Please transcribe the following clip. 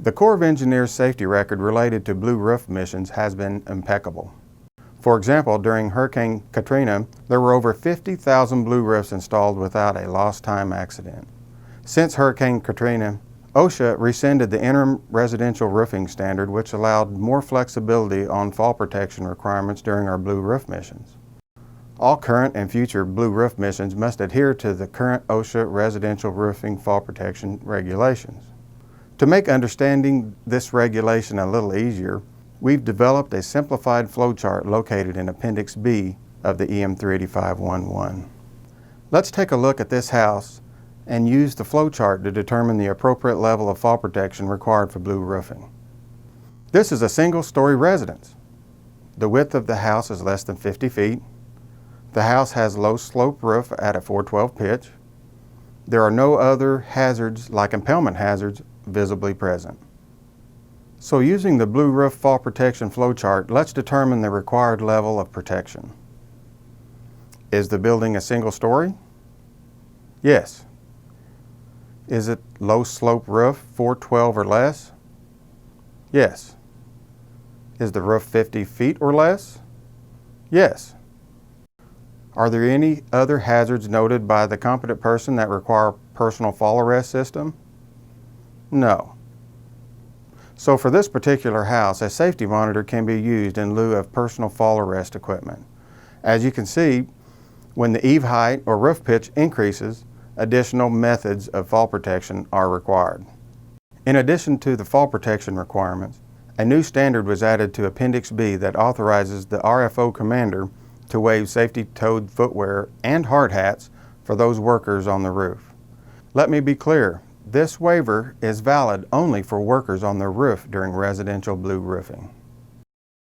The Corps of Engineers safety record related to blue roof missions has been impeccable. For example, during Hurricane Katrina, there were over 50,000 blue roofs installed without a lost time accident. Since Hurricane Katrina, OSHA rescinded the interim residential roofing standard, which allowed more flexibility on fall protection requirements during our blue roof missions. All current and future blue roof missions must adhere to the current OSHA residential roofing fall protection regulations. To make understanding this regulation a little easier, we've developed a simplified flowchart located in Appendix B of the EM 38511. Let's take a look at this house and use the flowchart to determine the appropriate level of fall protection required for blue roofing. This is a single-story residence. The width of the house is less than 50 feet. The house has low slope roof at a 412 pitch. There are no other hazards like impalement hazards visibly present. So using the blue roof fall protection flowchart, let's determine the required level of protection. Is the building a single story? Yes. Is it low slope roof, 412 or less? Yes. Is the roof 50 feet or less? Yes. Are there any other hazards noted by the competent person that require personal fall arrest system? No. So for this particular house, a safety monitor can be used in lieu of personal fall arrest equipment. As you can see, when the eave height or roof pitch increases, additional methods of fall protection are required. In addition to the fall protection requirements, a new standard was added to Appendix B that authorizes the RFO commander to waive safety-toed footwear and hard hats for those workers on the roof. Let me be clear, this waiver is valid only for workers on the roof during residential blue roofing.